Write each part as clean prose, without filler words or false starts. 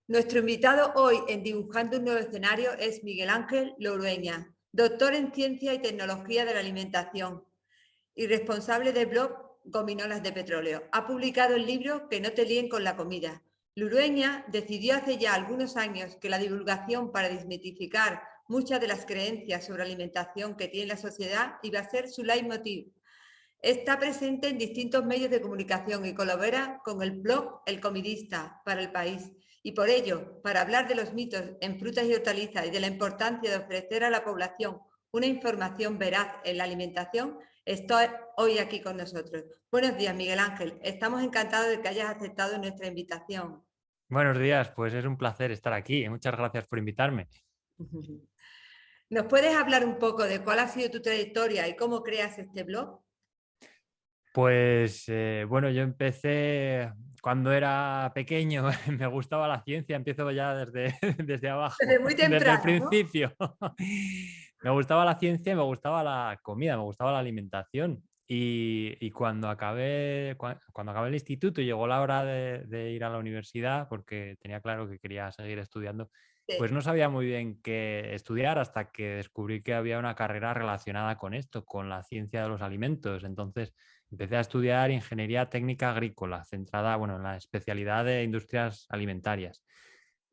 Nuestro invitado hoy en Dibujando un nuevo escenario es Miguel Ángel Loureña, doctor en Ciencia y Tecnología de la Alimentación y responsable del blog Gominolas de Petróleo. Ha publicado el libro Que no te líen con la comida. Loureña decidió hace ya algunos años que la divulgación para desmitificar muchas de las creencias sobre alimentación que tiene la sociedad iba a ser su leitmotiv. Está presente en distintos medios de comunicación y colabora con el blog El Comidista para El País. Y por ello, para hablar de los mitos en frutas y hortalizas y de la importancia de ofrecer a la población una información veraz en la alimentación, está hoy aquí con nosotros. Buenos días, Miguel Ángel. Estamos encantados de que hayas aceptado nuestra invitación. Buenos días, pues es un placer estar aquí. Muchas gracias por invitarme. ¿Nos puedes hablar un poco de cuál ha sido tu trayectoria y cómo creas este blog? Pues bueno, yo empecé cuando era pequeño, me gustaba la ciencia, empiezo ya desde, desde Desde abajo, muy desde el temprano, ¿no? principio. Me gustaba la ciencia y me gustaba la comida, me gustaba la alimentación. Y cuando acabé el instituto y llegó la hora de ir a la universidad, porque tenía claro que quería seguir estudiando, pues Sí. no sabía muy bien qué estudiar hasta que descubrí que había una carrera relacionada con esto, con la ciencia de los alimentos. Entonces empecé a estudiar ingeniería técnica agrícola, centrada, bueno, en la especialidad de industrias alimentarias.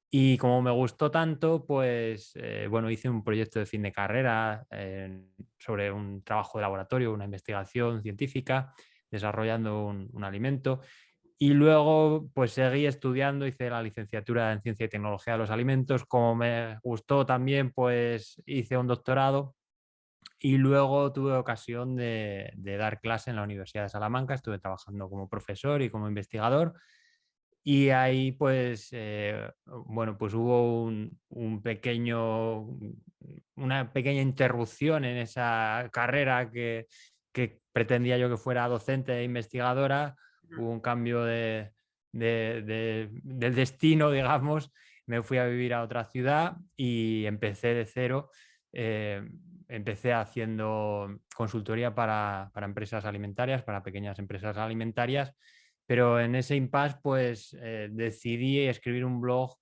Y como me gustó tanto, pues bueno, hice un proyecto de fin de carrera sobre un trabajo de laboratorio, una investigación científica, desarrollando un alimento. Y luego, pues seguí estudiando, hice la licenciatura en Ciencia y Tecnología de los Alimentos. Como me gustó también, pues hice un doctorado y luego tuve ocasión de dar clase en la Universidad de Salamanca. Estuve trabajando como profesor y como investigador. Y ahí, pues, bueno, pues hubo una pequeña interrupción en esa carrera que pretendía yo que fuera docente e investigadora. Hubo un cambio del destino, digamos. Me fui a vivir a otra ciudad y empecé de cero. eh, Empecé haciendo consultoría para empresas alimentarias, para pequeñas empresas alimentarias, pero en ese impasse, pues decidí escribir un blog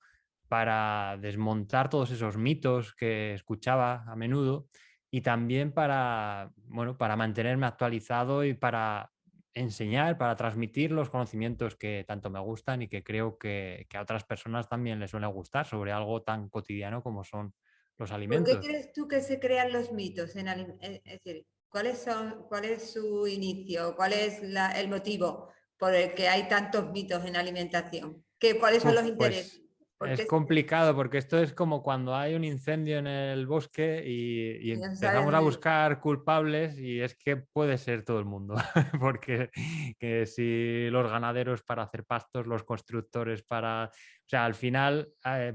para desmontar todos esos mitos que escuchaba a menudo y también para, bueno, para mantenerme actualizado y para enseñar, para transmitir los conocimientos que tanto me gustan y que creo que a otras personas también les suele gustar sobre algo tan cotidiano como son los ¿Por qué alimentos. crees tú que se crean los mitos? Es decir, ¿cuál es su inicio? ¿Cuál es el motivo por el que hay tantos mitos en alimentación? ¿Cuáles son los Uf, intereses? pues ¿Por es qué se crean? complicado porque esto es como cuando hay un incendio en el bosque y Y no se sabe empezamos a dónde. buscar culpables y es que puede ser todo el mundo, porque que si los ganaderos para hacer pastos, los constructores para... O sea, al final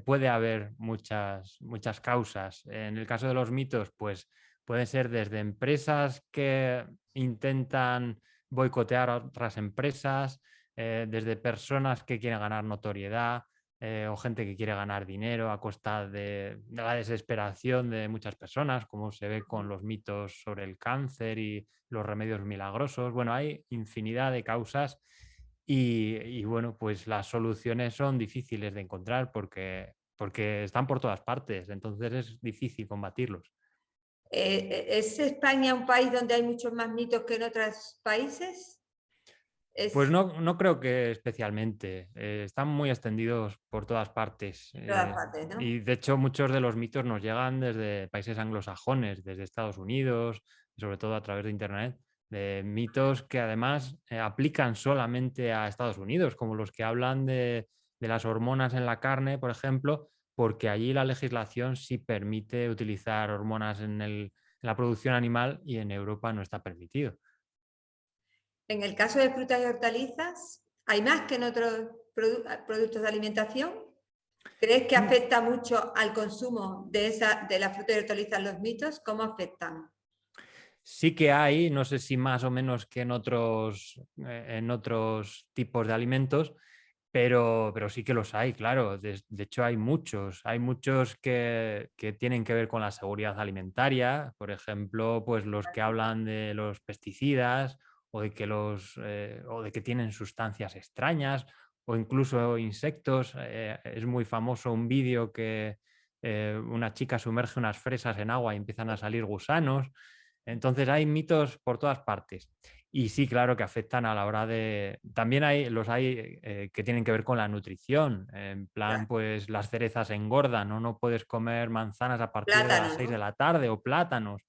puede haber muchas causas. En el caso de los mitos, pues pueden ser desde empresas que intentan boicotear a otras empresas, desde personas que quieren ganar notoriedad, o gente que quiere ganar dinero a costa de la desesperación de muchas personas, como se ve con los mitos sobre el cáncer y los remedios milagrosos. Bueno, hay infinidad de causas y bueno, pues las soluciones son difíciles de encontrar porque están por todas partes, entonces es difícil combatirlos. ¿Es España un país donde hay muchos más mitos que en otros países? Pues Es no creo que especialmente. Están muy extendidos por todas partes. en todas partes, ¿no? Y de hecho muchos de los mitos nos llegan desde países anglosajones, desde Estados Unidos, sobre todo a través de Internet, de mitos que además aplican solamente a Estados Unidos, como los que hablan de las hormonas en la carne, por ejemplo, porque allí la legislación sí permite utilizar hormonas en la producción animal y en Europa no está permitido. En el caso de frutas y hortalizas, ¿hay más que en otros productos de alimentación? ¿Crees que Mm, afecta mucho al consumo de la fruta y hortalizas los mitos? ¿Cómo afectan? Sí que hay, no sé si más o menos que en otros tipos de alimentos, pero sí que los hay, claro. De hecho, hay muchos que tienen que ver con la seguridad alimentaria, por ejemplo, pues los que hablan de los pesticidas o de que tienen sustancias extrañas o incluso insectos. Es muy famoso un vídeo que una chica sumerge unas fresas en agua y empiezan a salir gusanos. Entonces hay mitos por todas partes. Y sí, claro que afectan a la hora de... También los hay que tienen que ver con la nutrición. En plan, Claro. pues las cerezas engordan, ¿no? No puedes comer manzanas a partir de las Plátano, 6 de ¿no? la tarde o plátanos.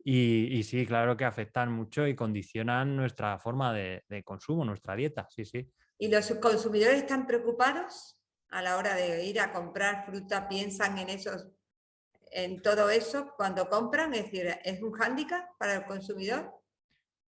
Y sí, claro que afectan mucho y condicionan nuestra forma de consumo, nuestra dieta. Sí, sí. ¿Y los consumidores están preocupados a la hora de ir a comprar fruta? ¿Piensan en todo eso cuando compran? Es decir, ¿es un hándicap para el consumidor?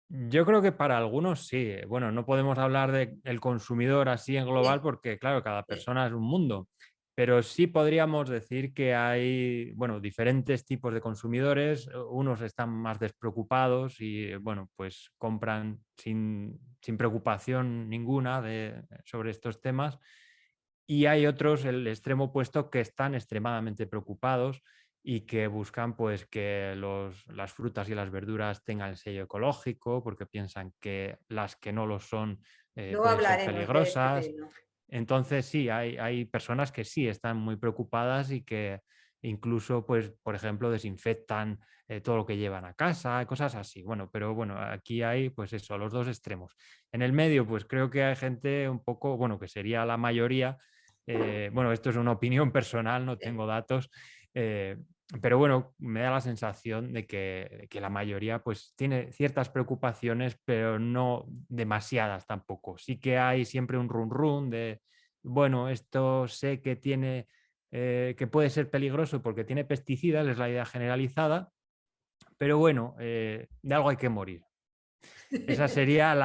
Yo creo que para algunos sí. Bueno, no podemos hablar del consumidor así en global Sí, porque, claro, cada sí, persona es un mundo. Pero sí podríamos decir que hay, bueno, diferentes tipos de consumidores. Unos están más despreocupados y, bueno, pues compran sin preocupación ninguna sobre estos temas. Y hay otros, el extremo opuesto, que están extremadamente preocupados y que buscan pues que las frutas y las verduras tengan el sello ecológico porque piensan que las que no lo son luego pueden ser hablaremos de ese peligrosas. tema. Entonces sí, hay personas que sí están muy preocupadas y que incluso, pues, por ejemplo, desinfectan todo lo que llevan a casa, cosas así. Bueno, pero bueno, aquí hay pues eso, los dos extremos. En el medio, pues creo que hay gente un poco, bueno, que sería la mayoría. Bueno, esto es una opinión personal, no Sí. tengo datos, eh, pero bueno, me da la sensación de que la mayoría pues tiene ciertas preocupaciones, pero no demasiadas tampoco. Sí que hay siempre un run run de, bueno, esto sé que tiene, que puede ser peligroso porque tiene pesticidas, es la idea generalizada, pero bueno, de algo hay que morir. Esa sería el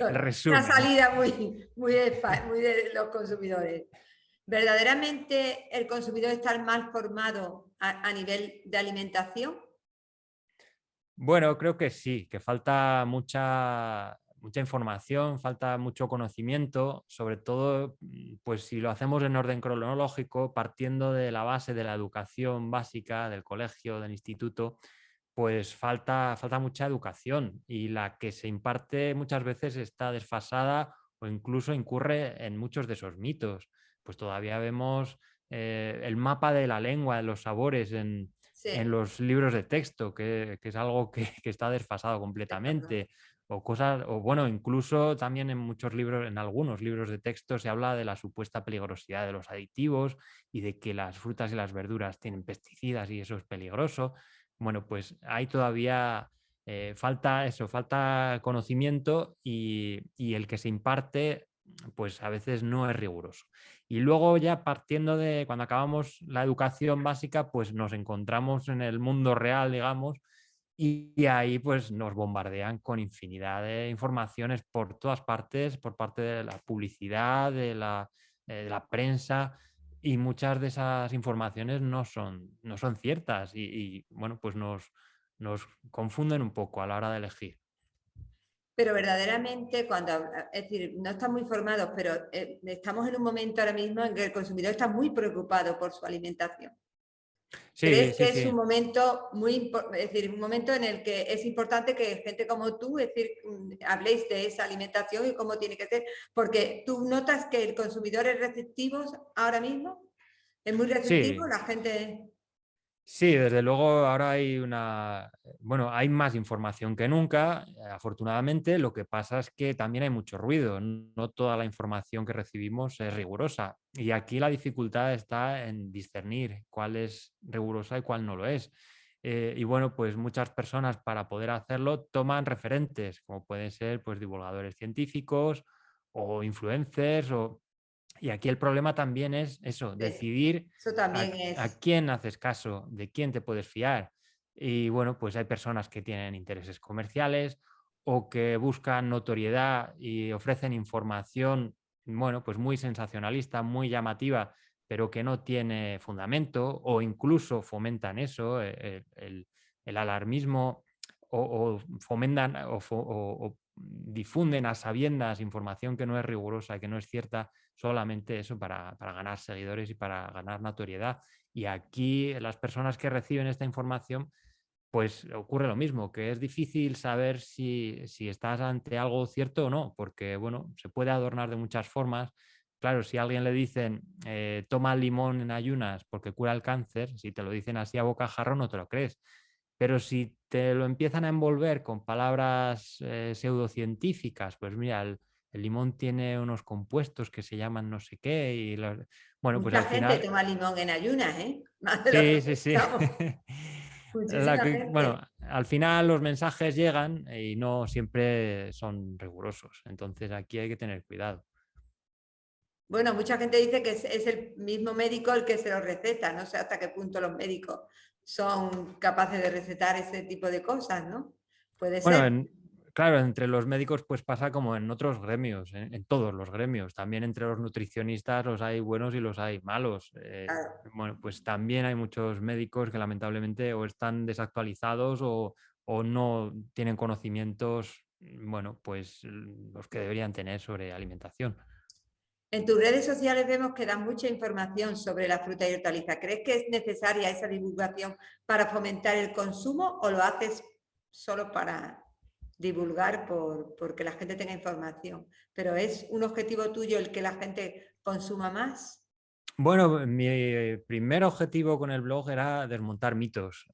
Una resumen. salida muy de los consumidores. ¿Verdaderamente el consumidor está mal formado a nivel de alimentación? Bueno, creo que sí, que falta mucha información, falta mucho conocimiento, sobre todo, pues si lo hacemos en orden cronológico, partiendo de la base de la educación básica, del colegio, del instituto, pues falta mucha educación y la que se imparte muchas veces está desfasada o incluso incurre en muchos de esos mitos. Pues todavía vemos el mapa de la lengua, de los sabores en Sí, los libros de texto, que es algo que está desfasado es verdad. completamente. O cosas, o bueno, incluso también en muchos libros, en algunos libros de texto se habla de la supuesta peligrosidad de los aditivos y de que las frutas y las verduras tienen pesticidas y eso es peligroso. Bueno, pues hay todavía falta eso, falta conocimiento y el que se imparte, pues a veces no es riguroso. Y luego ya partiendo de cuando acabamos la educación básica, pues nos encontramos en el mundo real, digamos, y ahí pues nos bombardean con infinidad de informaciones por todas partes, por parte de la publicidad, de la prensa, y muchas de esas informaciones no son ciertas y, bueno, pues nos confunden un poco a la hora de elegir. Pero verdaderamente, es decir, no están muy formados, pero estamos en un momento ahora mismo en que el consumidor está muy preocupado por su alimentación. Sí, ¿Crees sí, que es sí. un momento es decir, un momento en el que es importante que gente como tú, es decir, habléis de esa alimentación y cómo tiene que ser? Porque tú notas que el consumidor es receptivo ahora mismo, es muy receptivo, Sí, la gente... sí, desde luego ahora bueno, hay más información que nunca, afortunadamente. Lo que pasa es que también hay mucho ruido. No toda la información que recibimos es rigurosa. Y aquí la dificultad está en discernir cuál es rigurosa y cuál no lo es. Y bueno, pues muchas personas para poder hacerlo toman referentes, como pueden ser pues divulgadores científicos o influencers y aquí el problema también es eso, decidir Eso a, también a es... quién haces caso, de quién te puedes fiar. Y bueno, pues hay personas que tienen intereses comerciales o que buscan notoriedad y ofrecen información, bueno, pues muy sensacionalista, muy llamativa, pero que no tiene fundamento o incluso fomentan eso, el alarmismo o fomentan o difunden a sabiendas información que no es rigurosa, que no es cierta solamente eso para ganar seguidores y para ganar notoriedad. Y aquí las personas que reciben esta información, pues ocurre lo mismo, que es difícil saber si estás ante algo cierto o no, porque bueno, se puede adornar de muchas formas, claro, si a alguien le dicen toma limón en ayunas porque cura el cáncer, si te lo dicen así a bocajarro no te lo crees. Pero si te lo empiezan a envolver con palabras pseudocientíficas, pues mira, el limón tiene unos compuestos que se llaman no sé qué bueno, pues Mucha al gente final, toma limón en ayunas, ¿eh? Más de lo que sí, sí, sí. pensamos. Muchísima Bueno, gente. al final los mensajes llegan y no siempre son rigurosos. Entonces aquí hay que tener cuidado. Bueno, mucha gente dice que es el mismo médico el que se lo receta. No sé hasta qué punto los médicos son capaces de recetar ese tipo de cosas, ¿no? Puede Bueno, ser. claro, entre los médicos pues pasa como en otros gremios, en todos los gremios. También entre los nutricionistas los hay buenos y los hay malos. Claro. Bueno, pues también hay muchos médicos que lamentablemente o están desactualizados o no tienen conocimientos, bueno, pues los que deberían tener sobre alimentación. En tus redes sociales vemos que das mucha información sobre la fruta y hortaliza. ¿Crees que es necesaria esa divulgación para fomentar el consumo o lo haces solo para divulgar porque la gente tenga información? ¿Pero es un objetivo tuyo el que la gente consuma más? Bueno, mi primer objetivo con el blog era desmontar mitos.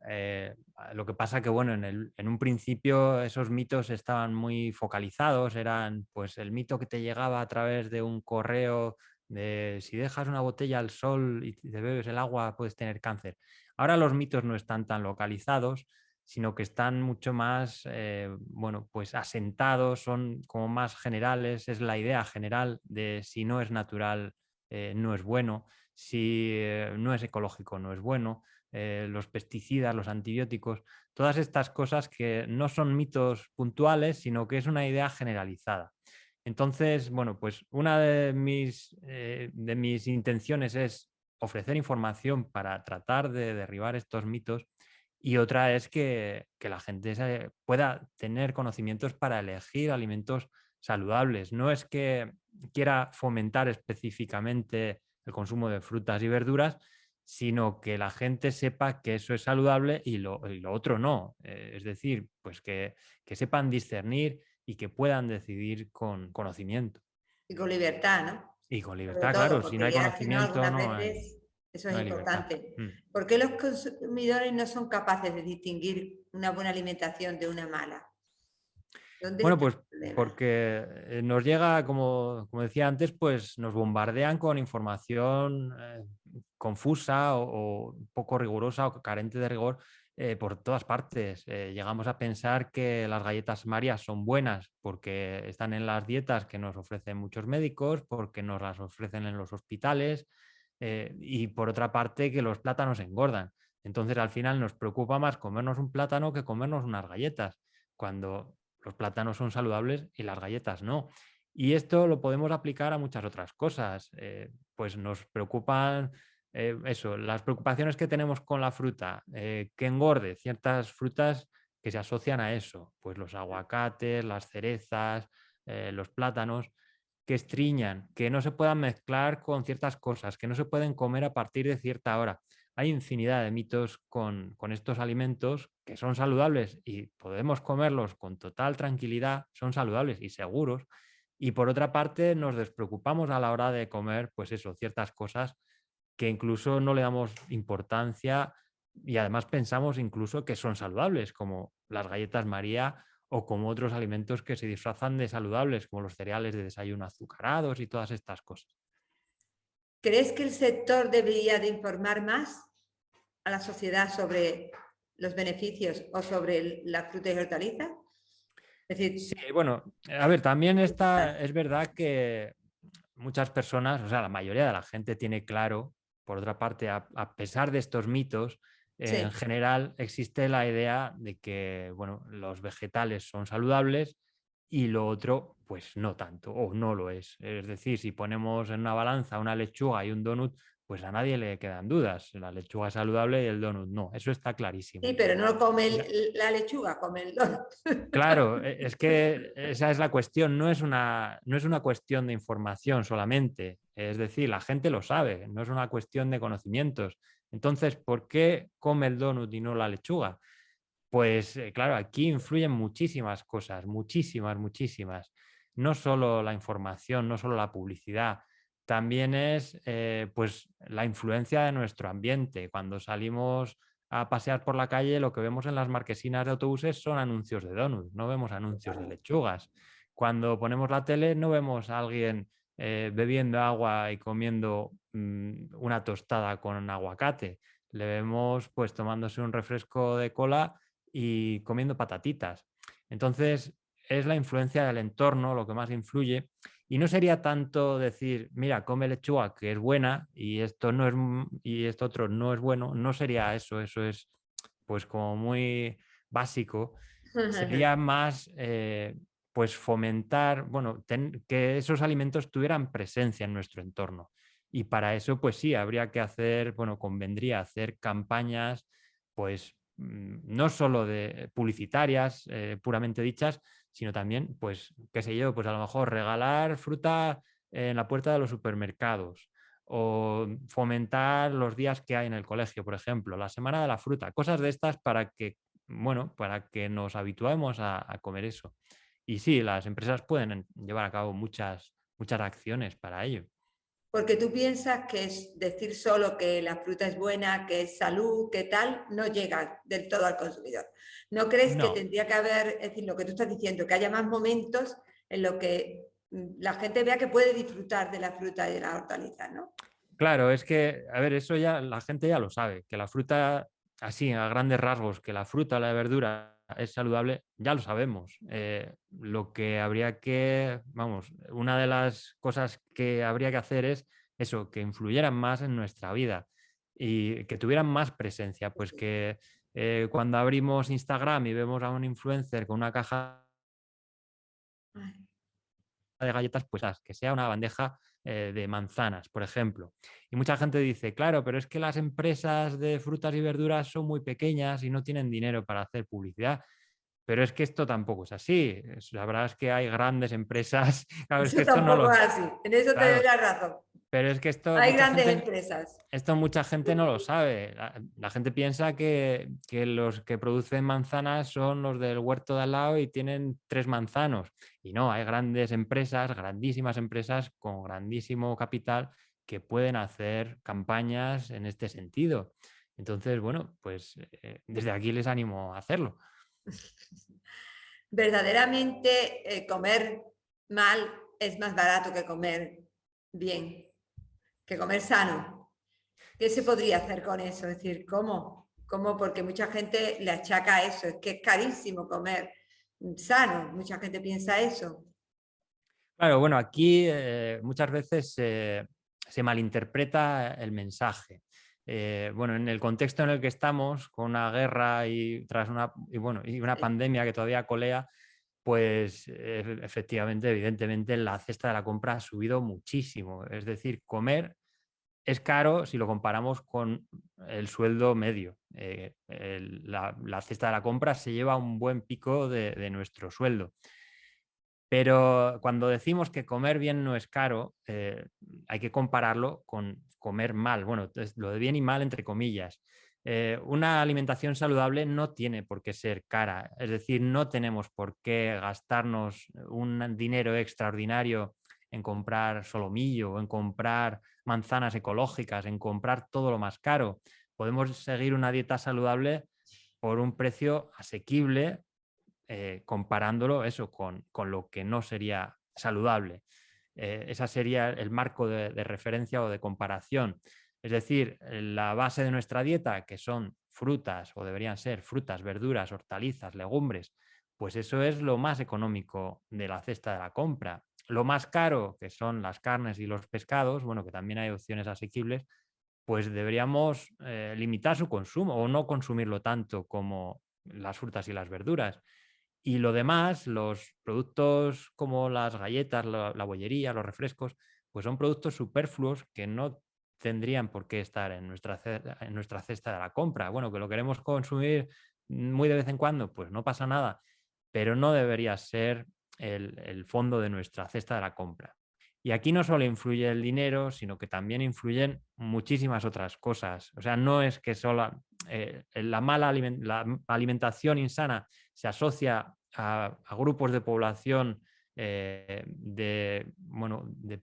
Lo que pasa que, bueno, en un principio esos mitos estaban muy focalizados, eran pues el mito que te llegaba a través de un correo de si dejas una botella al sol y te bebes el agua puedes tener cáncer. Ahora los mitos no están tan localizados, sino que están mucho más, bueno, pues asentados, son como más generales, es la idea general de si no es natural, no es bueno, si no es ecológico, no es bueno, los pesticidas, los antibióticos, todas estas cosas que no son mitos puntuales, sino que es una idea generalizada. Entonces, bueno, pues una de mis intenciones es ofrecer información para tratar de derribar estos mitos y otra es que la gente pueda tener conocimientos para elegir alimentos saludables. No es que quiera fomentar específicamente el consumo de frutas y verduras, sino que la gente sepa que eso es saludable y lo otro no. Es decir, pues que sepan discernir y que puedan decidir con conocimiento. Y con libertad, ¿no? Y con Sobre libertad, todo, claro, si no porque hay ya si no, conocimiento algunas no hay, veces eso es no hay libertad. importante. Mm. ¿Por qué los consumidores no son capaces de distinguir una buena alimentación de una mala? ¿Dónde Bueno, está pues el problema? porque nos llega, como decía antes, pues nos bombardean con información confusa o poco rigurosa o carente de rigor por todas partes. Llegamos a pensar que las galletas María son buenas porque están en las dietas que nos ofrecen muchos médicos, porque nos las ofrecen en los hospitales y por otra parte que los plátanos engordan. Entonces al final nos preocupa más comernos un plátano que comernos unas galletas, cuando los plátanos son saludables y las galletas no. Y esto lo podemos aplicar a muchas otras cosas. Pues nos preocupan eso, las preocupaciones que tenemos con la fruta, que engorde ciertas frutas que se asocian a eso, pues los aguacates, las cerezas, los plátanos, que estriñan, que no se puedan mezclar con ciertas cosas, que no se pueden comer a partir de cierta hora. Hay infinidad de mitos con estos alimentos que son saludables y podemos comerlos con total tranquilidad, son saludables y seguros. Y por otra parte, nos despreocupamos a la hora de comer, pues eso, ciertas cosas que incluso no le damos importancia y además pensamos incluso que son saludables, como las galletas María o como otros alimentos que se disfrazan de saludables, como los cereales de desayuno azucarados y todas estas cosas. ¿Crees que el sector debería de informar más a la sociedad sobre los beneficios o sobre la fruta y hortalizas? Es Sí, decir, bueno, a ver, también es verdad que muchas personas, o sea, la mayoría de la gente tiene claro, por otra parte, a pesar de estos mitos, en sí. general existe la idea de que, bueno, los vegetales son saludables y lo otro, pues no tanto, o no lo es. Es decir, si ponemos en una balanza una lechuga y un donut, pues a nadie le quedan dudas. La lechuga es saludable y el donut no, eso está clarísimo. Sí, pero no come la lechuga, come el donut. Claro, es que esa es la cuestión, no es una cuestión de información solamente, es decir, la gente lo sabe, no es una cuestión de conocimientos. Entonces, ¿por qué come el donut y no la lechuga? Pues claro, aquí influyen muchísimas cosas, muchísimas, muchísimas. No solo la información, no solo la publicidad, también es pues la influencia de nuestro ambiente. Cuando salimos a pasear por la calle, lo que vemos en las marquesinas de autobuses son anuncios de donuts, no vemos anuncios de lechugas. Cuando ponemos la tele, no vemos a alguien bebiendo agua y comiendo una tostada con aguacate. Le vemos pues tomándose un refresco de cola y comiendo patatitas. Entonces, es la influencia del entorno lo que más influye. Y no sería tanto decir, mira, come lechuga que es buena y esto no es y esto otro no es bueno. No sería eso. Eso es pues como muy básico. Sería más pues fomentar, bueno, que esos alimentos tuvieran presencia en nuestro entorno. Y para eso, pues sí, habría que hacer, bueno, convendría hacer campañas, pues no solo de publicitarias puramente dichas, sino también, pues, qué sé yo, pues a lo mejor regalar fruta en la puerta de los supermercados o fomentar los días que hay en el colegio, por ejemplo, la semana de la fruta, cosas de estas para que, bueno, para que nos habituemos a comer eso. Y sí, las empresas pueden llevar a cabo muchas acciones para ello. Porque tú piensas que es decir solo que la fruta es buena, que es salud, que tal, no llega del todo al consumidor. ¿No crees que No, tendría que haber, es decir, lo que tú estás diciendo, que haya más momentos en los que la gente vea que puede disfrutar de la fruta y de la hortaliza, ¿no? claro, es que, a ver, eso ya la gente ya lo sabe, que la fruta, así a grandes rasgos, que la fruta o la verdura es saludable, ya lo sabemos. Lo que habría que, vamos, una de las cosas que habría que hacer es eso, que influyeran más en nuestra vida y que tuvieran más presencia, pues que cuando abrimos Instagram y vemos a un influencer con una caja Ay, de galletas, pues que sea una bandeja de manzanas, por ejemplo. Y mucha gente dice, claro, pero es que las empresas de frutas y verduras son muy pequeñas y no tienen dinero para hacer publicidad. Pero es que esto tampoco es así. La verdad es que hay grandes empresas. Claro, es eso que esto no tampoco lo. es así, en eso te doy Claro, la razón. pero es que Hay grandes empresas. esto mucha gente no lo sabe. La gente piensa que los que producen manzanas son los del huerto de al lado y tienen 3 manzanos. Y no, hay grandes empresas, grandísimas empresas con grandísimo capital que pueden hacer campañas en este sentido. Entonces, bueno, pues desde aquí les animo a hacerlo. Verdaderamente comer mal es más barato que comer bien, que comer sano. ¿Qué se podría hacer con eso? Es decir, ¿cómo? ¿Cómo? Porque mucha gente le achaca eso, es que es carísimo comer sano, mucha gente piensa eso. Claro, bueno, aquí muchas veces se malinterpreta el mensaje. Bueno, en el contexto en el que estamos, con una guerra y una Sí. pandemia que todavía colea, pues efectivamente, evidentemente, la cesta de la compra ha subido muchísimo. Es decir, comer es caro si lo comparamos con el sueldo medio. La cesta de la compra se lleva un buen pico de nuestro sueldo. Pero cuando decimos que comer bien no es caro, hay que compararlo con comer mal. Bueno, lo de bien y mal entre comillas. Una alimentación saludable no tiene por qué ser cara. Es decir, no tenemos por qué gastarnos un dinero extraordinario en comprar solomillo o en comprar manzanas ecológicas, en comprar todo lo más caro. Podemos seguir una dieta saludable por un precio asequible comparándolo eso con lo que no sería saludable. Ese sería el marco de referencia o de comparación. Es decir, la base de nuestra dieta, que son frutas o deberían ser frutas, verduras, hortalizas, legumbres, pues eso es lo más económico de la cesta de la compra. Lo más caro, que son las carnes y los pescados, bueno, que también hay opciones asequibles, pues deberíamos limitar su consumo o no consumirlo tanto como las frutas y las verduras. Y lo demás, los productos como las galletas, la bollería, los refrescos, pues son productos superfluos que no tendrían por qué estar en nuestra cesta de la compra. Bueno, que lo queremos consumir muy de vez en cuando, pues no pasa nada, pero no debería ser el fondo de nuestra cesta de la compra. Y aquí no solo influye el dinero, sino que también influyen muchísimas otras cosas. O sea, no es que solo la alimentación insana se asocia a grupos de población de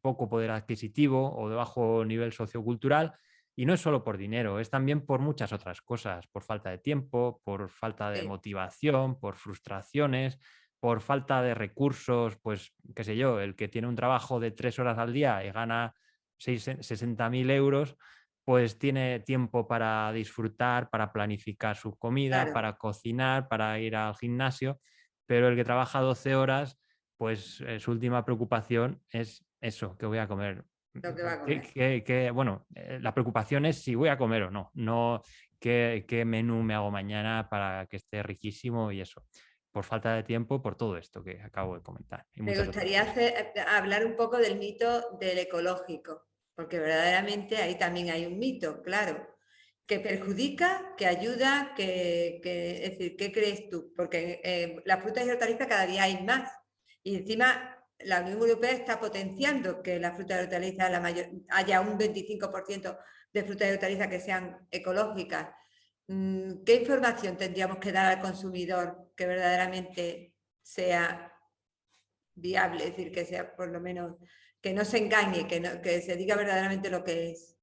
poco poder adquisitivo o de bajo nivel sociocultural. Y no es solo por dinero, es también por muchas otras cosas, por falta de tiempo, por falta de Sí, motivación, por frustraciones, por falta de recursos, pues qué sé yo, el que tiene un trabajo de 3 horas al día y gana 60.000 euros, pues tiene tiempo para disfrutar, para planificar su comida, claro, para cocinar, para ir al gimnasio, pero el que trabaja 12 horas, pues su última preocupación es eso, que voy a comer. lo que va a Que, comer. bueno, la preocupación es si voy a comer o no, no qué menú me hago mañana para que esté riquísimo y eso. Por falta de tiempo, por todo esto que acabo de comentar y Me muchas otras gustaría cosas. hablar un poco del mito del ecológico, porque verdaderamente ahí también hay un mito, claro, que perjudica, que ayuda, es decir, ¿qué crees tú? Porque las frutas y hortalizas cada día hay más y encima la Unión Europea está potenciando que las frutas y hortalizas haya un 25% de frutas y hortalizas que sean ecológicas. ¿Qué información tendríamos que dar al consumidor que verdaderamente sea viable? Es decir, que sea por lo menos, que no se engañe, que se diga verdaderamente lo que es.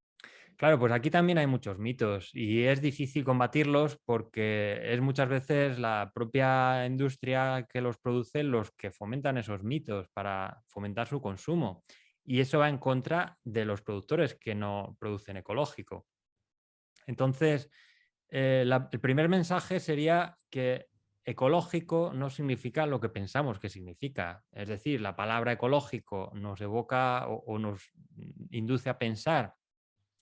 Claro, pues aquí también hay muchos mitos y es difícil combatirlos porque es muchas veces la propia industria que los produce los que fomentan esos mitos para fomentar su consumo. Y eso va en contra de los productores que no producen ecológico. Entonces, el primer mensaje sería que ecológico no significa lo que pensamos que significa. Es decir, la palabra ecológico nos evoca o nos induce a pensar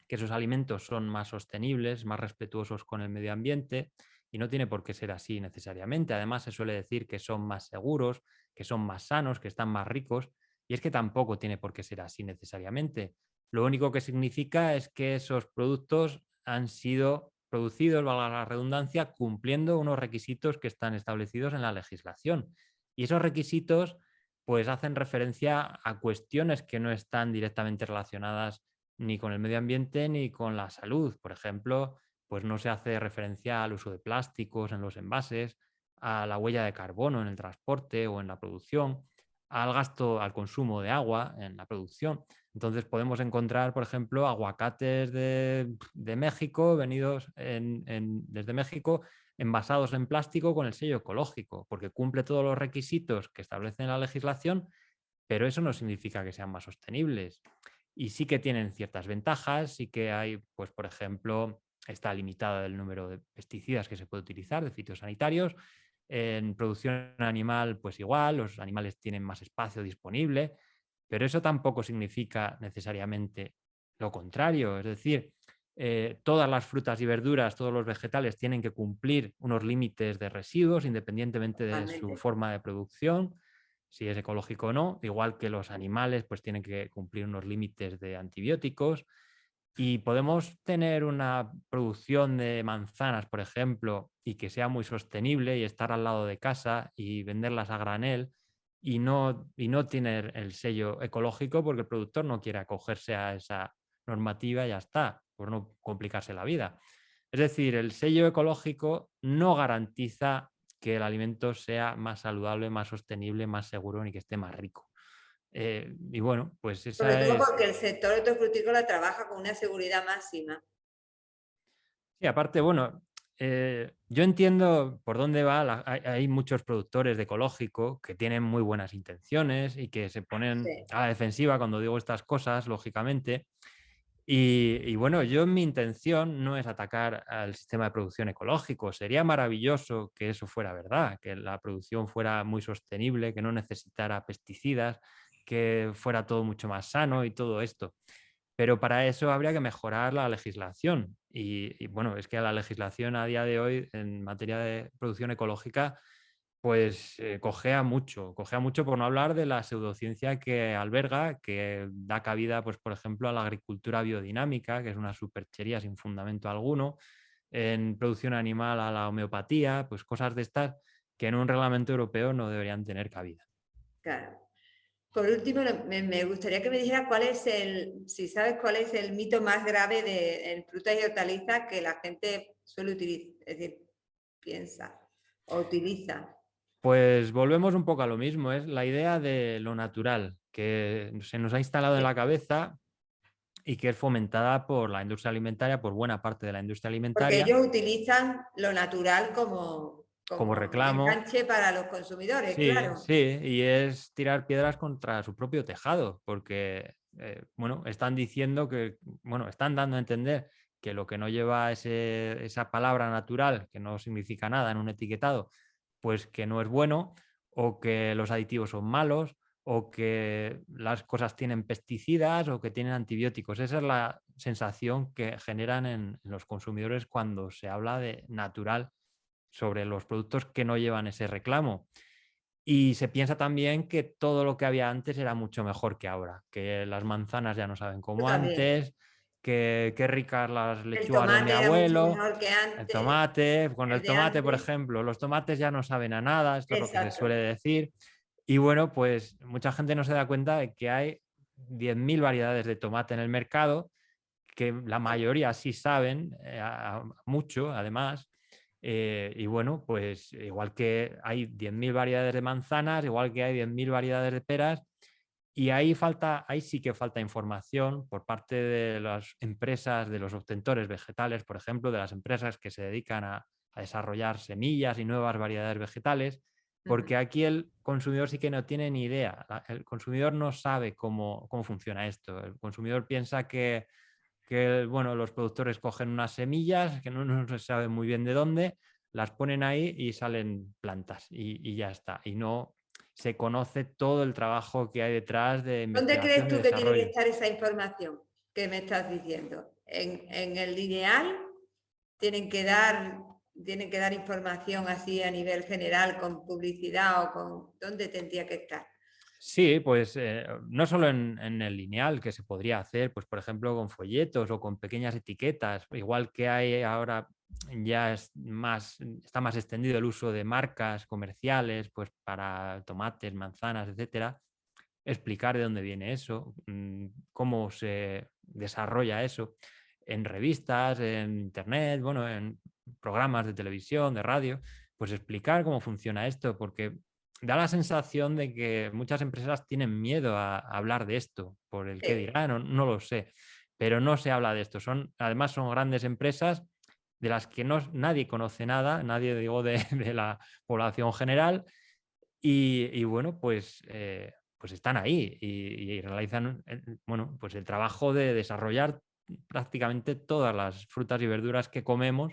que esos alimentos son más sostenibles, más respetuosos con el medio ambiente y no tiene por qué ser así necesariamente. Además, se suele decir que son más seguros, que son más sanos, que están más ricos y es que tampoco tiene por qué ser así necesariamente. Lo único que significa es que esos productos han sido producidos, valga la redundancia, cumpliendo unos requisitos que están establecidos en la legislación. Y esos requisitos pues hacen referencia a cuestiones que no están directamente relacionadas ni con el medio ambiente ni con la salud. Por ejemplo, pues no se hace referencia al uso de plásticos en los envases, a la huella de carbono en el transporte o en la producción, al gasto, al consumo de agua en la producción. Entonces podemos encontrar, por ejemplo, aguacates de México, venidos desde México, envasados en plástico con el sello ecológico, porque cumple todos los requisitos que establece la legislación, pero eso no significa que sean más sostenibles. Y sí que tienen ciertas ventajas, sí que hay, pues por ejemplo, está limitado el número de pesticidas que se puede utilizar, de fitosanitarios. En producción animal, pues igual, los animales tienen más espacio disponible, pero eso tampoco significa necesariamente lo contrario. Es decir, todas las frutas y verduras, todos los vegetales tienen que cumplir unos límites de residuos independientemente de su Totalmente. forma de producción, si es ecológico o no, igual que los animales pues tienen que cumplir unos límites de antibióticos y podemos tener una producción de manzanas, por ejemplo, y que sea muy sostenible y estar al lado de casa y venderlas a granel y no tener el sello ecológico porque el productor no quiere acogerse a esa normativa y ya está, por no complicarse la vida. Es decir, el sello ecológico no garantiza que el alimento sea más saludable, más sostenible, más seguro ni que esté más rico. Y bueno, pues Sobre esa todo es. porque el sector hortofrutícola trabaja con una seguridad máxima. Sí, aparte, bueno, yo entiendo por dónde va. Hay muchos productores de ecológico que tienen muy buenas intenciones y que se ponen Sí, a la defensiva cuando digo estas cosas, lógicamente. Y bueno, yo mi intención no es atacar al sistema de producción ecológico. Sería maravilloso que eso fuera verdad, que la producción fuera muy sostenible, que no necesitara pesticidas, que fuera todo mucho más sano y todo esto. Pero para eso habría que mejorar la legislación. Bueno, es que la legislación a día de hoy en materia de producción ecológica, pues cojea mucho por no hablar de la pseudociencia que alberga, que da cabida, pues por ejemplo, a la agricultura biodinámica, que es una superchería sin fundamento alguno, en producción animal a la homeopatía, pues cosas de estas que en un reglamento europeo no deberían tener cabida. claro. Por último, me gustaría que me dijera si sabes cuál es el mito más grave en frutas y hortalizas que la gente suele utilizar, es decir, piensa o utiliza. Pues volvemos un poco a lo mismo, es la idea de lo natural, que se nos ha instalado en Sí, la cabeza y que es fomentada por la industria alimentaria, por buena parte de la industria porque alimentaria, ellos utilizan lo natural como como reclamo. enganche para los consumidores, Sí, claro. sí, y es tirar piedras contra su propio tejado, porque, bueno, están diciendo que, bueno, están dando a entender que lo que no lleva esa palabra natural, que no significa nada en un etiquetado, pues que no es bueno, o que los aditivos son malos, o que las cosas tienen pesticidas o que tienen antibióticos. Esa es la sensación que generan en los consumidores cuando se habla de natural sobre los productos que no llevan ese reclamo. Y se piensa también que todo lo que había antes era mucho mejor que ahora, que las manzanas ya no saben Yo como también. antes, que qué ricas las El lechugas de mi tomate era mucho abuelo, mejor que el antes, tomate, con el el de tomate, por antes. ejemplo, los tomates ya no saben a nada, esto es lo que se suele Exacto. decir. Y bueno, pues mucha gente no se da cuenta de que hay 10.000 variedades de tomate en el mercado, que la mayoría sí saben mucho, además. Y bueno, pues igual que hay 10.000 variedades de manzanas, igual que hay 10.000 variedades de peras, y ahí sí que falta información por parte de las empresas, de los obtentores vegetales, por ejemplo, de las empresas que se dedican a desarrollar semillas y nuevas variedades vegetales, Ujú. porque aquí el consumidor sí que no tiene ni idea. El consumidor no sabe cómo funciona esto. El consumidor piensa que bueno, los productores cogen unas semillas que no se sabe muy bien de dónde, las ponen ahí y salen plantas y ya está. Y no se conoce todo el trabajo que hay detrás de ¿Dónde crees investigación, de tú que tiene que desarrollo. estar esa información que me estás diciendo? En el lineal tienen que dar, tienen que dar información así a nivel general con publicidad o con dónde tendría que estar? Sí, pues no solo en el lineal, que se podría hacer, pues por ejemplo, con folletos o con pequeñas etiquetas, igual que hay ahora ya está más extendido el uso de marcas comerciales, pues para tomates, manzanas, etcétera, explicar de dónde viene eso, cómo se desarrolla eso en revistas, en internet, bueno, en programas de televisión, de radio, pues explicar cómo funciona esto, porque da la sensación de que muchas empresas tienen miedo a hablar de esto, por el que Sí. dirán, no lo sé, pero no se habla de esto. Además, son grandes empresas de las que nadie conoce nada, nadie digo de la población general, y bueno, pues están ahí y realizan bueno, pues el trabajo de desarrollar prácticamente todas las frutas y verduras que comemos,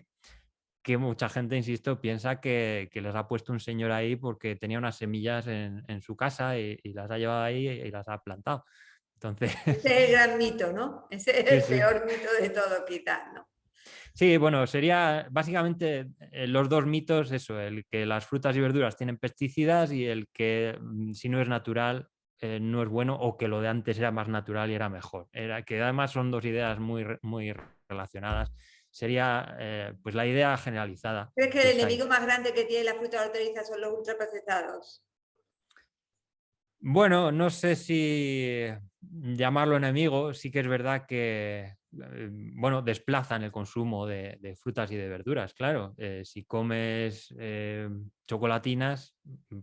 que mucha gente, insisto, piensa que les ha puesto un señor ahí porque tenía unas semillas en su casa y las ha llevado ahí y las ha plantado. Entonces, Ese es el gran mito, ¿no? Ese es sí, el sí. peor mito de todo, quizás, ¿no? Sí, bueno, sería básicamente los dos mitos, eso, el que las frutas y verduras tienen pesticidas y el que si no es natural no es bueno, o que lo de antes era más natural y era mejor. Que además son dos ideas muy relacionadas. Sería pues la idea generalizada ¿Crees que que el está ahí. enemigo más grande que tiene la fruta y la hortaliza son los ultraprocesados? Bueno, no sé si llamarlo enemigo, sí que es verdad que bueno, desplazan el consumo de frutas y de verduras, claro. Si comes chocolatinas,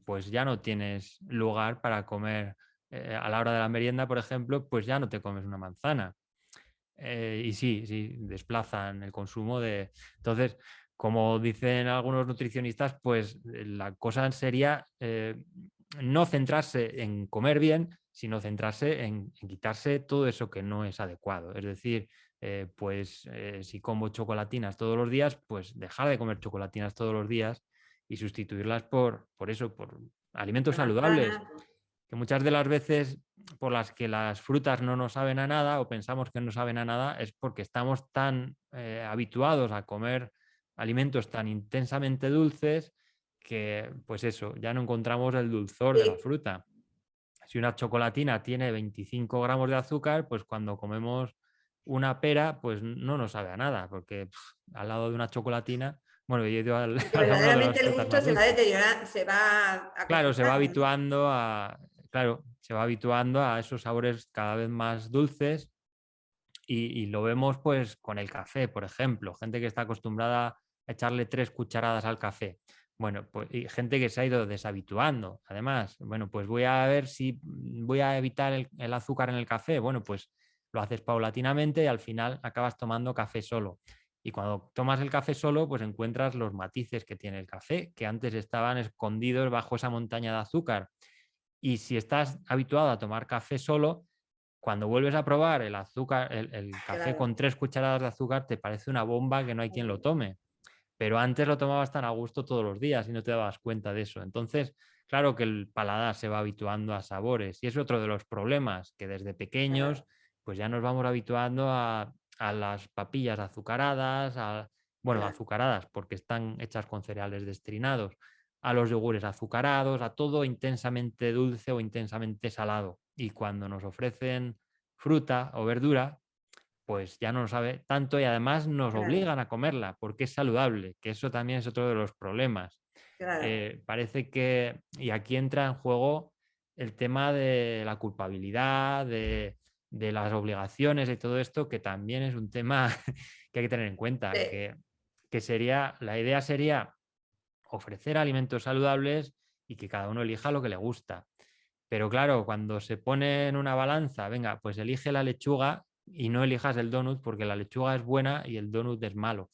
pues ya no tienes lugar para comer a la hora de la merienda, por ejemplo, pues ya no te comes una manzana. Y sí, sí, desplazan el consumo de... Entonces, como dicen algunos nutricionistas, pues la cosa sería no centrarse en comer bien, sino centrarse en quitarse todo eso que no es adecuado. Es decir, si como chocolatinas todos los días, pues dejar de comer chocolatinas todos los días y sustituirlas por eso, por alimentos La manzana. saludables, que muchas de las veces por las que las frutas no nos saben a nada o pensamos que no saben a nada es porque estamos tan habituados a comer alimentos tan intensamente dulces que, pues eso, ya no encontramos el dulzor de la Sí. fruta. Si una chocolatina tiene 25 gramos de azúcar, pues cuando comemos una pera, pues no nos sabe a nada, porque al lado de una chocolatina, bueno, yo he ido Porque al lado de las verdaderamente el frutas gusto más se va dulces. deteriorando, se va Claro, acostumbrando, ¿no? claro, se va habituando a esos sabores cada vez más dulces y lo vemos pues con el café, por ejemplo, gente que está acostumbrada a echarle 3 cucharadas al café. Bueno, pues y gente que se ha ido deshabituando. Además, bueno, pues voy a ver si voy a evitar el azúcar en el café. Bueno, pues lo haces paulatinamente y al final acabas tomando café solo. Y cuando tomas el café solo, pues encuentras los matices que tiene el café, que antes estaban escondidos bajo esa montaña de azúcar. Y si estás habituado a tomar café solo, cuando vuelves a probar el azúcar, el café Claro, con 3 cucharadas de azúcar, te parece una bomba que no hay quien lo tome. Pero antes lo tomabas tan a gusto todos los días y no te dabas cuenta de eso. Entonces, claro que el paladar se va habituando a sabores y es otro de los problemas, que desde pequeños claro, pues ya nos vamos habituando a las papillas azucaradas, bueno, claro, azucaradas porque están hechas con cereales destrinados, a los yogures azucarados, a todo intensamente dulce o intensamente salado. Y cuando nos ofrecen fruta o verdura, pues ya no lo sabe tanto y además nos claro, obligan a comerla porque es saludable, que eso también es otro de los problemas. claro, Parece que, y aquí entra en juego el tema de la culpabilidad, de las obligaciones y todo esto, que también es un tema que hay que tener en cuenta, sí, que sería, la idea sería ofrecer alimentos saludables y que cada uno elija lo que le gusta. Pero claro, cuando se pone en una balanza, venga, pues elige la lechuga y no elijas el donut porque la lechuga es buena y el donut es malo.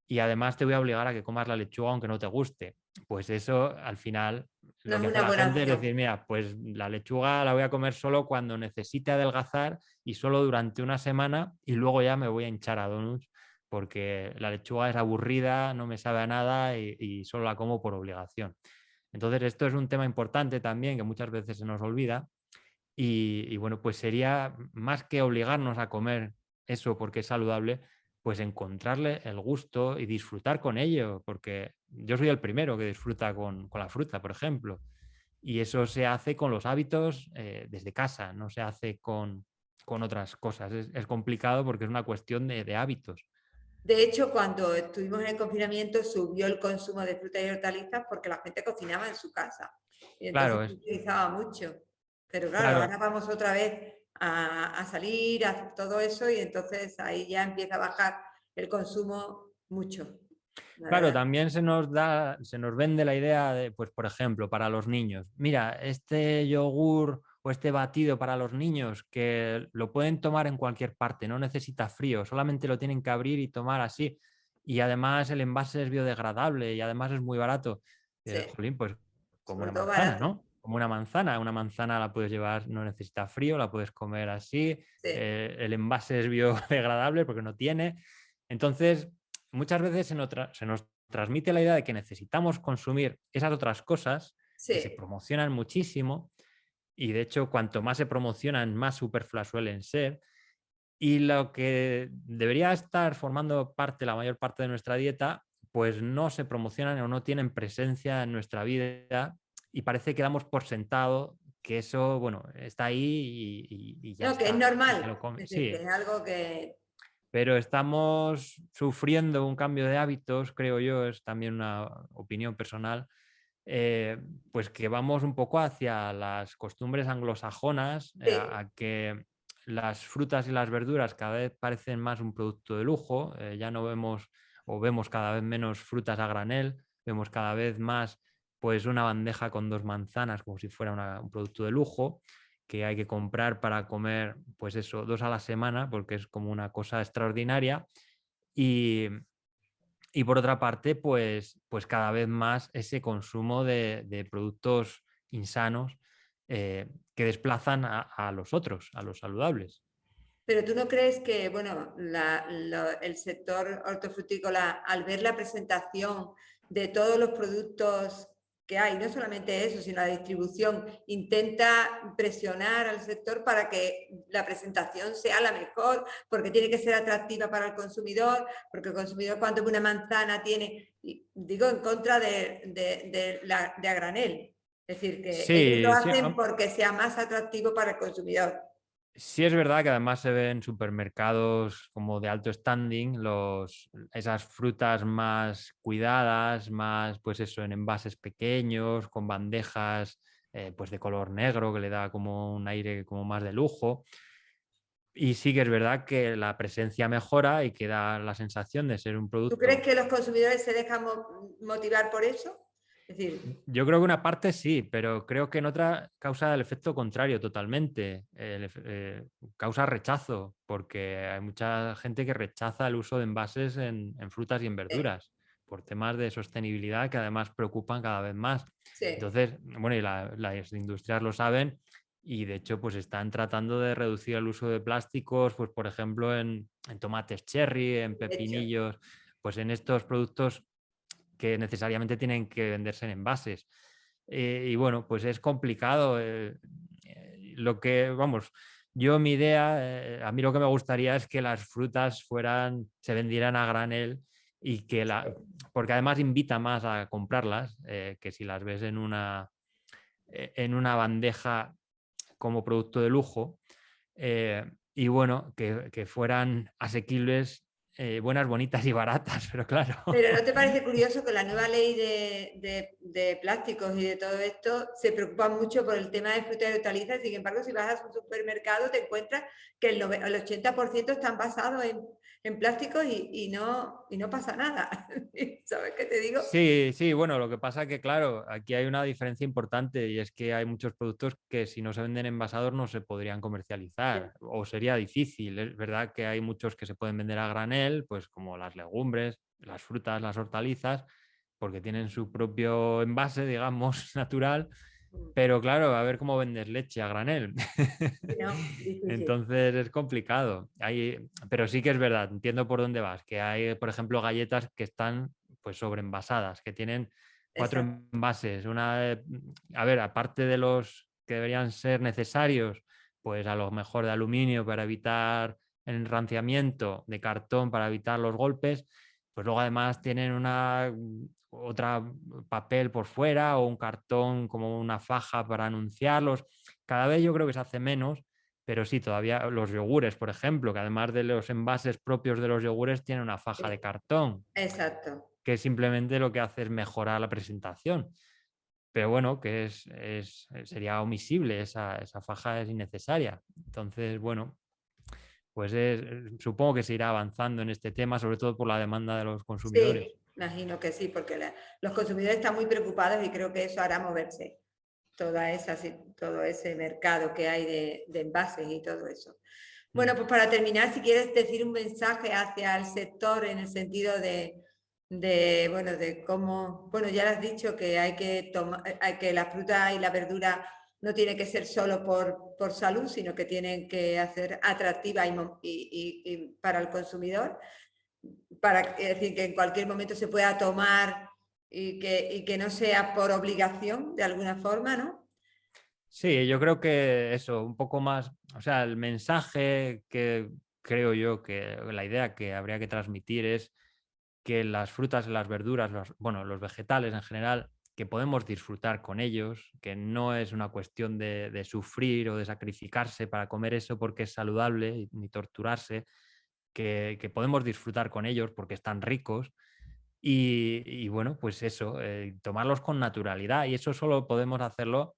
Y además te voy a obligar a que comas la lechuga aunque no te guste. Pues eso, al final, no lo es que hace una la buena gente es opción. decir, mira, pues la lechuga la voy a comer solo cuando necesite adelgazar y solo durante una semana y luego ya me voy a hinchar a donuts porque la lechuga es aburrida, no me sabe a nada y solo la como por obligación. Entonces, esto es un tema importante también que muchas veces se nos olvida y bueno, pues sería más que obligarnos a comer eso porque es saludable, pues encontrarle el gusto y disfrutar con ello, porque yo soy el primero que disfruta con la fruta, por ejemplo, y eso se hace con los hábitos desde casa, no se hace con otras cosas. Es complicado porque es una cuestión de hábitos. De hecho, cuando estuvimos en el confinamiento, subió el consumo de frutas y hortalizas porque la gente cocinaba en su casa y entonces Claro, se utilizaba mucho. Pero claro, claro, ahora vamos otra vez a salir, a hacer todo eso y entonces ahí ya empieza a bajar el consumo mucho, la Claro, verdad. también se nos vende la idea de, pues, por ejemplo, para los niños. Mira, este yogur o este batido para los niños que lo pueden tomar en cualquier parte, no necesita frío, solamente lo tienen que abrir y tomar así. Y además el envase es biodegradable y además es muy barato. Sí, Jolín, pues como sobre una todo manzana, barato. ¿no? Como una manzana la puedes llevar, no necesita frío, la puedes comer así. Sí, El envase es biodegradable porque no tiene. Entonces, muchas veces se nos transmite la idea de que necesitamos consumir esas otras cosas que se sí. promocionan muchísimo y de hecho cuanto más se promocionan, más superfluas suelen ser. Y lo que debería estar formando parte, la mayor parte de nuestra dieta, pues no se promocionan o no tienen presencia en nuestra vida y parece que damos por sentado que eso, bueno, está ahí y ya No, que es está. Y te normal, lo comes. es decir, que Sí, es algo que... pero estamos sufriendo un cambio de hábitos, creo yo, es también una opinión personal, eh, pues que vamos un poco hacia las costumbres anglosajonas, Sí, a que las frutas y las verduras cada vez parecen más un producto de lujo, ya no vemos o vemos cada vez menos frutas a granel, vemos cada vez más pues una bandeja con 2 manzanas como si fuera un producto de lujo que hay que comprar para comer, pues eso, 2 a la semana, porque es como una cosa extraordinaria. Y, y por otra parte, pues cada vez más ese consumo de productos insanos que desplazan a los otros, a los saludables. pero tú no crees que, bueno, el sector hortofrutícola, al ver la presentación de todos los productos que hay, no solamente eso, sino la distribución, intenta presionar al sector para que la presentación sea la mejor, porque tiene que ser atractiva para el consumidor, porque el consumidor cuando ve una manzana tiene, digo, en contra de a granel. Es decir, que ellos lo Sí, sí, hacen porque sea más atractivo para el consumidor. sí es verdad que además se ven en supermercados como de alto standing esas frutas más cuidadas, más pues eso, en envases pequeños, con bandejas pues de color negro que le da como un aire como más de lujo. Y sí que es verdad que la presencia mejora y que da la sensación de ser un ¿Tú crees producto. que los consumidores se dejan motivar por eso? Es decir, Yo creo que una parte sí, pero creo que en otra causa el efecto contrario totalmente. Causa rechazo, porque hay mucha gente que rechaza el uso de envases en frutas y en verduras por temas de sostenibilidad que además preocupan cada vez más. sí, Entonces, bueno, y las industrias lo saben y de hecho pues están tratando de reducir el uso de plásticos, pues por ejemplo en tomates cherry, en de hecho, pepinillos, pues en estos productos que necesariamente tienen que venderse en envases. Y bueno, pues es complicado. Lo que, vamos, yo mi idea, a mí lo que me gustaría es que las frutas se vendieran a granel y porque además invita más a comprarlas, que si las ves en una bandeja como producto de lujo. Y bueno, que fueran asequibles, buenas, bonitas y baratas, pero claro. pero ¿no te parece curioso que la nueva ley de plásticos y de todo esto se preocupa mucho por el tema de frutas y hortalizas? Sin embargo, si vas a un supermercado te encuentras que el 80% están basados en plásticos y no pasa nada. ¿Sabes qué te digo? Sí, sí, bueno, lo que pasa que, claro, aquí hay una diferencia importante y es que hay muchos productos que si no se venden envasados no se podrían comercializar o sería difícil. Es verdad que hay muchos que se pueden vender a granel, pues como las legumbres, las frutas, las hortalizas, porque tienen su propio envase, digamos, natural. Pero claro, a ver cómo vendes leche a granel. No, difícil. Entonces es complicado. Pero sí que es verdad, entiendo por dónde vas, que hay, por ejemplo, galletas que están pues sobreenvasadas, que tienen 4 Exacto. envases. A ver, aparte de los que deberían ser necesarios, pues a lo mejor de aluminio para evitar el enranciamiento, de cartón para evitar los golpes, pues luego además tienen otra papel por fuera o un cartón como una faja para anunciarlos. Cada vez yo creo que se hace menos, pero sí, todavía los yogures, por ejemplo, que además de los envases propios de los yogures tienen una faja de cartón, Exacto. que simplemente lo que hace es mejorar la presentación. Pero bueno, sería omisible, esa faja es innecesaria. Entonces, bueno, pues supongo que se irá avanzando en este tema, sobre todo por la demanda de los consumidores. Sí, imagino que sí, porque los consumidores están muy preocupados y creo que eso hará moverse todo ese mercado que hay de envases y todo eso. Bueno, pues para terminar, si quieres decir un mensaje hacia el sector en el sentido bueno, de cómo, bueno, ya lo has dicho que hay que la fruta y la verdura no tiene que ser solo por salud, sino que tienen que hacer atractiva y para el consumidor, es decir, que en cualquier momento se pueda tomar y que no sea por obligación de alguna forma, ¿no? Sí, yo creo que eso, un poco más, o sea, el mensaje que creo yo que la idea que habría que transmitir es que las frutas y las verduras, bueno, los vegetales en general, que podemos disfrutar con ellos, que no es una cuestión de sufrir o de sacrificarse para comer eso porque es saludable, ni torturarse, que podemos disfrutar con ellos porque están ricos. Y bueno, pues eso, tomarlos con naturalidad y eso solo podemos hacerlo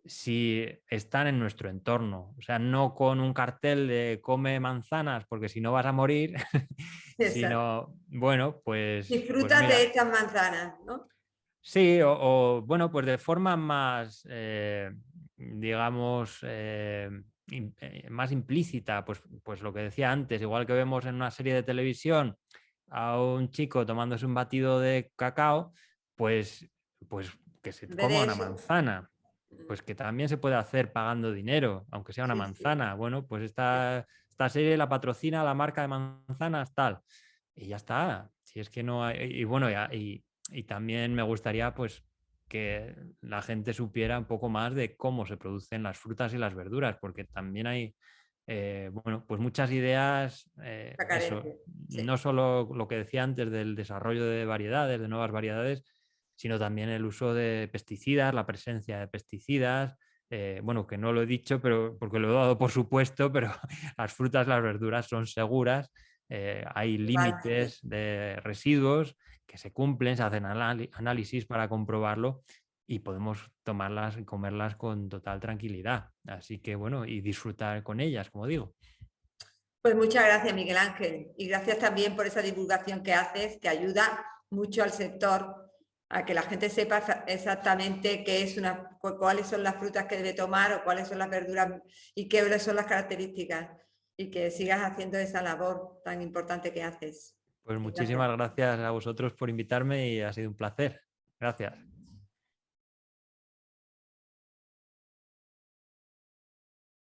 si están en nuestro entorno, o sea, no con un cartel de come manzanas porque si no vas a morir, Exacto. sino, bueno, pues Disfrutas de mira, estas manzanas, ¿no? sí, bueno, pues de forma más, digamos, más implícita, pues lo que decía antes, igual que vemos en una serie de televisión a un chico tomándose un batido de cacao, pues, pues que se En vez coma de una eso. manzana, pues que también se puede hacer pagando dinero, aunque sea una Sí, sí. manzana. Bueno, pues esta serie la patrocina la marca de manzanas tal, y ya está. Si es que no hay, y bueno, y también me gustaría pues que la gente supiera un poco más de cómo se producen las frutas y las verduras, porque también hay, bueno, pues muchas ideas, Está eso, carente. Sí. no solo lo que decía antes del desarrollo de variedades, de nuevas variedades, sino también el uso de pesticidas, la presencia de pesticidas. Bueno, que no lo he dicho, pero porque lo he dado por supuesto, pero las frutas, las verduras son seguras, hay Igualmente. límites de residuos que se cumplen, se hacen análisis para comprobarlo y podemos tomarlas y comerlas con total tranquilidad. Así que bueno, y disfrutar con ellas, como digo. Pues muchas gracias, Miguel Ángel. Y gracias también por esa divulgación que haces, que ayuda mucho al sector a que la gente sepa exactamente cuáles son las frutas que debe tomar o cuáles son las verduras y qué son las características, y que sigas haciendo esa labor tan importante que haces. Pues Gracias. muchísimas gracias a vosotros por invitarme y ha sido un placer. Gracias.